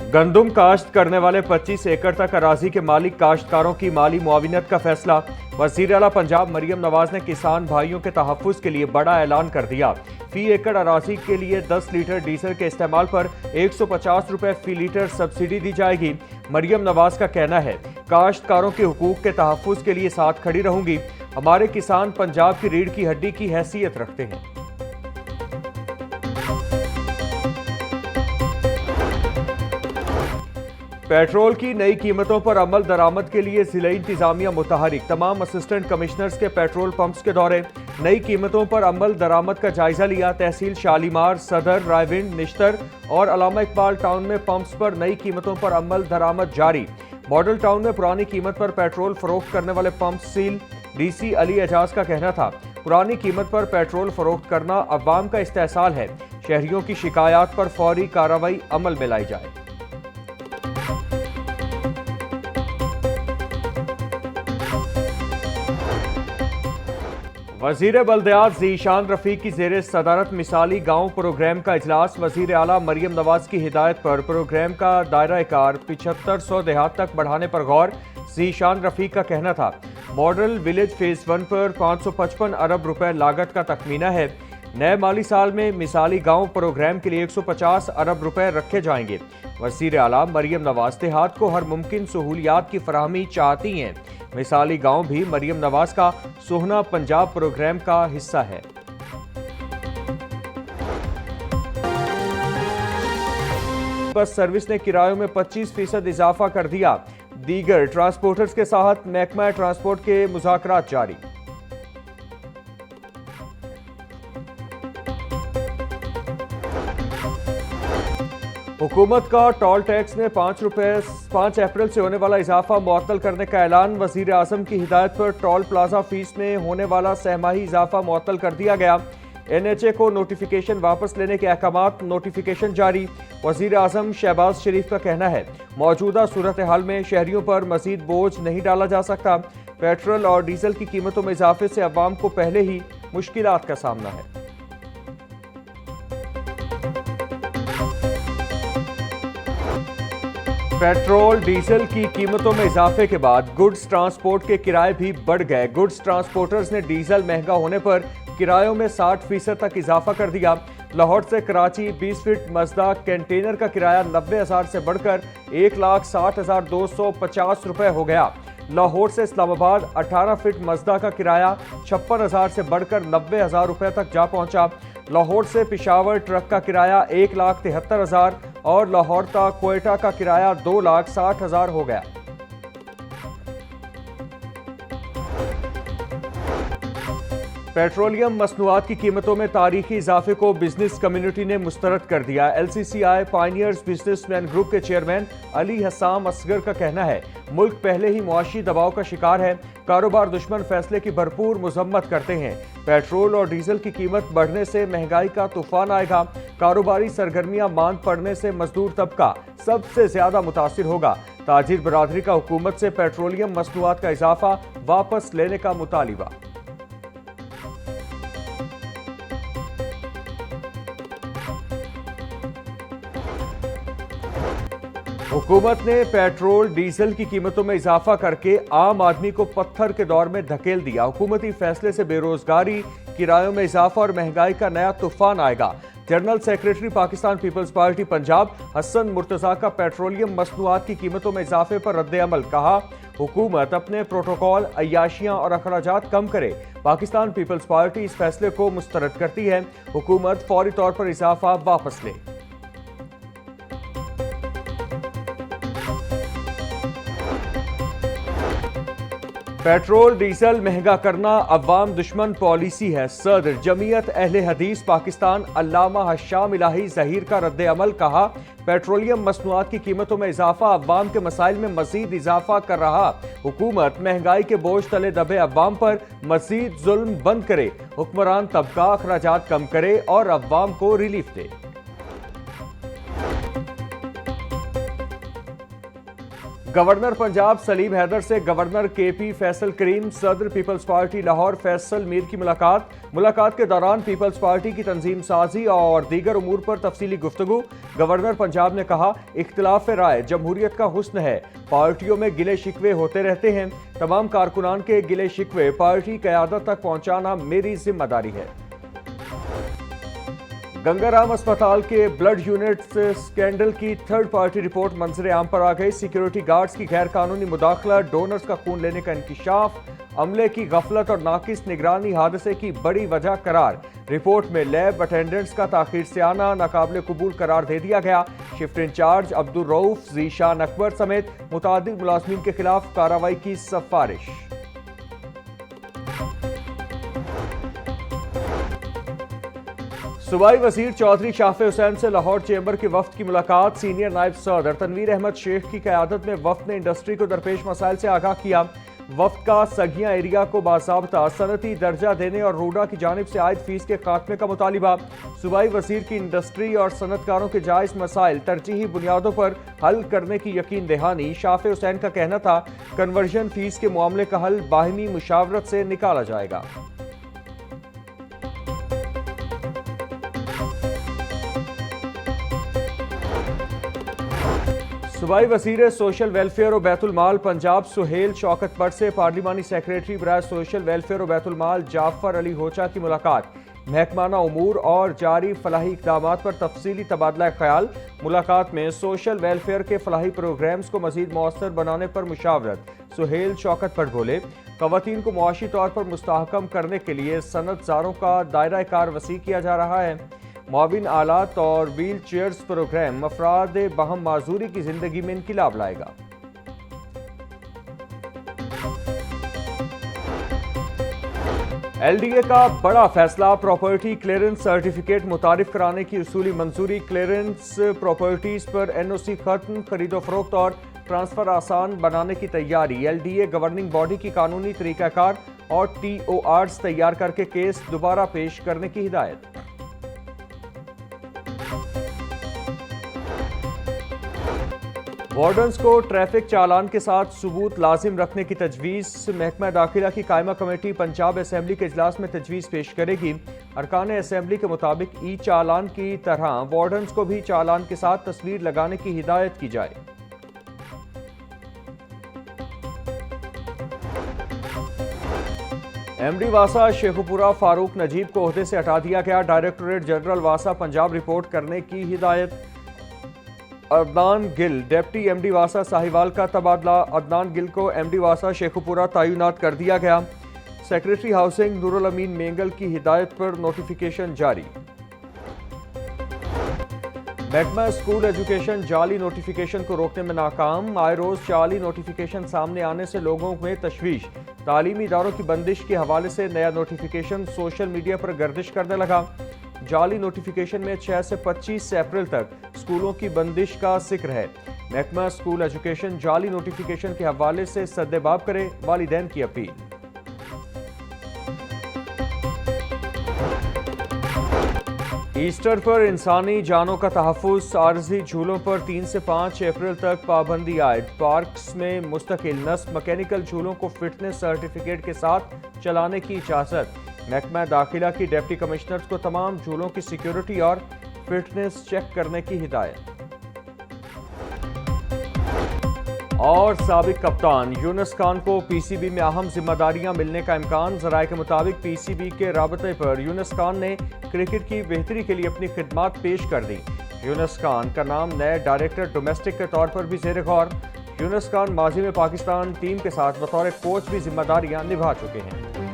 गंदुम काश्त करने वाले 25 एकड़ तक अराजी के मालिक काश्तकारों की माली मुआविनत का फैसला। वज़ीर आला पंजाब मरियम नवाज ने किसान भाइयों के तहफ़्फ़ुज़ के लिए बड़ा ऐलान कर दिया। फी एकड़ अराजी के लिए 10 लीटर डीजल के इस्तेमाल पर 150 रुपए फी लीटर सब्सिडी दी जाएगी। मरियम नवाज का कहना है, काश्तकारों के हुकूक के तहफ़्फ़ुज़ के लिए साथ खड़ी रहूंगी। हमारे किसान पंजाब की रीढ़ की हड्डी की हैसियत रखते हैं। पेट्रोल की नई कीमतों पर अमल दरामद के लिए जिला इंतजामिया मुतहरिक। तमाम असिस्टेंट कमिश्नर्स के पेट्रोल पंप्स के दौरे। नई कीमतों पर अमल दरामद का जायजा लिया। तहसील शालीमार, सदर, रायविंड, निश्तर और अलामा इकबाल टाउन में पंप्स पर नई कीमतों पर अमल दरामद जारी। मॉडल टाउन में पुरानी कीमत पर पेट्रोल फरोख्त करने वाले pump seal. DC Ali Ejaz का कहना था, पुरानी कीमत पर पेट्रोल फरोख्त करना अवाम का इस्तेहसाल है। शहरियों की शिकायत पर फौरी कार्रवाई अमल में लाई जाए। वजीर बल्दियात ज़ीशान रफीक की ज़ेरे सदारत मिसाली गाँव प्रोग्राम का इजलास। वजीर आला मरियम नवाज की हिदायत पर प्रोग्राम का दायरा कार 7500 देहात तक बढ़ाने पर गौर। ज़ीशान रफीक का कहना था, मॉडल विलेज फेज 1 पर 555 अरब रुपए लागत का तखमीना है। नए माली साल में मिसाली गाँव प्रोग्राम के लिए 150 अरब रुपए रखे जाएंगे। वज़ीर आला मरियम नवाज देहात को हर मुमकिन सहूलियात की फराहमी चाहती हैं। मिसाली गांव भी मरियम नवाज का सोहना पंजाब प्रोग्राम का हिस्सा है। बस सर्विस ने किरायों में 25% इजाफा कर दिया। दीगर ट्रांसपोर्टर्स के साथ महकमा ट्रांसपोर्ट के मुज़ाकरात जारी। हुकूमत का टोल टैक्स में 5 अप्रैल से होने वाला इजाफा मुअत्तल करने का ऐलान। वजीर आज़म की हिदायत पर टोल प्लाजा फीस में होने वाला सहमाही इजाफा मुअत्तल कर दिया गया। NHA को नोटिफिकेशन वापस लेने के अहकामात नोटिफिकेशन जारी। वजीर आज़म शहबाज शरीफ का कहना है, मौजूदा सूरत हाल में शहरियों पर मजीद बोझ नहीं डाला जा सकता। पेट्रोल और डीजल की कीमतों में इजाफे से अवाम को पहले ही मुश्किलात का सामना है। पेट्रोल डीजल की कीमतों में इजाफे के बाद गुड्स ट्रांसपोर्ट के किराए भी बढ़ गए। गुड्स ट्रांसपोर्टर्स ने डीजल महंगा होने पर किरायों में 60% तक इजाफा कर दिया। लाहौर से कराची 20 फीट मजदा कंटेनर का किराया 90,000 से बढ़कर 1,60,250 रुपए हो गया। लाहौर से इस्लामाबाद 18 फीट मजदा का किराया 56,000 से बढ़कर 90,000 रुपए तक जा पहुंचा। लाहौर से पिशावर ट्रक का किराया 1,73,000 और लाहौर तक क्वेटा का किराया 2,60,000 हो गया। पेट्रोलियम मसनूआत की कीमतों में तारीखी इजाफे को बिजनेस कम्युनिटी ने मुस्तरद कर दिया। LCCI पायनियर्स बिजनेसमैन ग्रुप के चेयरमैन अली हसाम असगर का कहना है, मुल्क पहले ही मुआशी दबाव का शिकार है। कारोबार दुश्मन फैसले की भरपूर मजम्मत करते हैं। पेट्रोल और डीजल की कीमत बढ़ने से महंगाई का तूफान आएगा। कारोबारी सरगर्मियां मांद पड़ने से मजदूर तबका सबसे ज्यादा मुतासिर होगा। ताजिर बरादरी का हुकूमत से पेट्रोलियम मसनूआत का इजाफा वापस लेने का मुतालिबा। हुकूमत ने पेट्रोल डीजल की कीमतों में इजाफा करके आम आदमी को पत्थर के दौर में धकेल दिया। हुकूमती फैसले से बेरोजगारी, किरायों में इजाफा और महंगाई का नया तूफान आएगा। General secretary Pakistan Peoples Party Punjab Hasan Murtaza का पेट्रोलियम मसनूआत की कीमतों में इजाफे पर रद्द अमल। कहा, हुकूमत अपने प्रोटोकॉल, अय्याशियां और अखराजात कम करे। पाकिस्तान पीपल्स पार्टी इस फैसले को मुस्तरद करती है। हुकूमत फौरी तौर पर इजाफा वापस ले। पेट्रोल डीजल महंगा करना अवाम दुश्मन पॉलिसी है। सदर जमीयत अहले हदीस पाकिस्तान अल्लामा हशाम इलाही जहीर का रद्द अमल। कहा, पेट्रोलियम मसनूआत की कीमतों में इजाफा अवाम के मसाइल में मजीद इजाफा कर रहा। हुकूमत महंगाई के बोझ तले दबे अवाम पर मजीद जुल्म बंद करे। हुक्मरान तबका अखराजात कम करे और अवाम को रिलीफ दे। गवर्नर पंजाब सलीम हैदर से गवर्नर केपी फैसल करीम सदर पीपल्स पार्टी लाहौर फैसल मीर की मुलाकात के दौरान पीपल्स पार्टी की तंजीम साजी और दीगर उमूर पर तफसीली गुफ्तगू। गवर्नर पंजाब ने कहा, इख्तिलाफ राय जमहूरियत का हुस्न है, पार्टियों में गिले शिकवे होते रहते हैं, तमाम कारकुनान के गिले शिकवे पार्टी क़यादत तक पहुंचाना मेरी जिम्मेदारी है। गंगाराम अस्पताल के ब्लड यूनिट स्कैंडल की थर्ड पार्टी रिपोर्ट मंजर आम पर आ गई। सिक्योरिटी गार्ड्स की गैर कानूनी मुदाखला, डोनर्स का खून लेने का इंकिशाफ, अमले की गफलत और नाकिस निगरानी हादसे की बड़ी वजह करार। रिपोर्ट में लैब अटेंडेंट्स का ताखीर से आना नाकाबिले कबूल करार दे दिया गया। शिफ्ट इंचार्ज अब्दुल रऊफ, जीशान अकबर समेत मुतादिद मुलाजमीन के खिलाफ कार्रवाई की सिफारिश। सूबाई वजीर चौधरी शाफे हुसैन से लाहौर चेंबर के वफ्द की मुलाकात। सीनियर नायब सदर तनवीर अहमद शेख की क़यादत में वफ्द ने इंडस्ट्री को दरपेश मसाइल से आगाह किया। वफ्द का सगिया एरिया को बाज़ाब्ता सनती दर्जा देने और रूडा की जानिब से आयद फीस के खात्मे का मुतालिबा। सूबाई वजीर की इंडस्ट्री और सनतकारों के जायज़ मसाइल तरजीही बुनियादों पर हल करने की यकीन दहानी। शाफे हुसैन का कहना था, कन्वर्जन फीस के मामले का हल बाहिमी मुशावरत से निकाला जाएगा। सूबाई वज़ीर सोशल वेलफेयर और बैतुल माल पंजाब सुहेल शौकत बट से पार्लिमानी सेक्रेटरी बराए सोशल वेलफेयर और बैतुल माल जाफर अली होचा की मुलाकात। महकमाना उमूर और जारी फलाही इक़दाम पर तफसीली तबादला ख्याल। मुलाकात में सोशल वेलफेयर के फलाही प्रोग्राम्स को मज़ीद मौसर बनाने पर मुशावरत। सुहेल शौकत बट बोले, ख़वातीन को मुआशी तौर पर मुस्तहकम करने के लिए सनतज़ारों का दायरा कार वसी किया जा रहा है। मुआविन आलात और व्हील चेयर्स प्रोग्राम अफराद बहम माजूरी की जिंदगी में इनकलाब लाएगा। LDA का बड़ा फैसला, प्रॉपर्टी क्लियरेंस सर्टिफिकेट मुतारिफ कराने की उसूली मंजूरी। क्लियरेंस प्रॉपर्टीज पर NOC खत्म, खरीदो फरोख्त और ट्रांसफर आसान बनाने की तैयारी। LDA गवर्निंग बॉडी की कानूनी तरीकाकार और TORs तैयार करके केस दोबारा पेश करने की हिदायत। वार्डन्स को ट्रैफिक चालान के साथ सबूत लाजिम रखने की तजवीज़। महकमा दाखिला की कायमा कमेटी पंजाब असम्बली के इजलास में तजवीज़ पेश करेगी। अरकान असम्बली के मुताबिक ई चालान की तरह वार्डन्स को भी चालान के साथ तस्वीर लगाने की हिदायत की जाए। MD वासा शेखुपुरा फारूक नजीब को ओहदे से हटा दिया गया। डायरेक्टोरेट जनरल वासा पंजाब रिपोर्ट करने की हिदायत। अदनान गिल डिप्टी MD वासा साहिवाल का तबादला। अदनान गिल को MD वासा शेखुपुरा तैनात कर दिया गया। सेक्रेटरी हाउसिंग नूरुल अमीन मेंगल की हिदायत पर नोटिफिकेशन जारी। महकमा स्कूल एजुकेशन जाली नोटिफिकेशन को रोकने में नाकाम। आए रोज जाली नोटिफिकेशन सामने आने से लोगों में तशवीश। तालीमी इदारों की बंदिश के हवाले से नया नोटिफिकेशन सोशल मीडिया पर गर्दिश करने लगा। जाली नोटिफिकेशन में 6 से 25 अप्रैल तक स्कूलों की बंदिश का जिक्र है। महकमा स्कूल एजुकेशन जाली नोटिफिकेशन के हवाले से सद्देबाब करे, वालिदैन की अपील। ईस्टर पर इंसानी जानों का तहफ़्फ़ुज़। आरज़ी झूलों पर 3 से 5 अप्रैल तक पाबंदी आयद। पार्क्स में मुस्तकिल नस्ब मैकेनिकल झूलों को फिटनेस सर्टिफिकेट के साथ चलाने की इजाज़त। महकमा दाखिला की डिप्टी कमिश्नर्स को तमाम झूलों की सिक्योरिटी और फिटनेस चेक करने की हिदायत। और साबिक कप्तान यूनुस खान को PCB में अहम जिम्मेदारियां मिलने का इम्कान। ज़राए के मुताबिक PCB के राबते पर यूनुस खान ने क्रिकेट की बेहतरी के लिए अपनी खिदमात पेश कर दी। यूनुस खान का नाम नए डायरेक्टर डोमेस्टिक के तौर पर भी ज़ेर गौर। यूनुस खान माजी में पाकिस्तान टीम के साथ बतौर कोच भी जिम्मेदारियां निभा चुके हैं।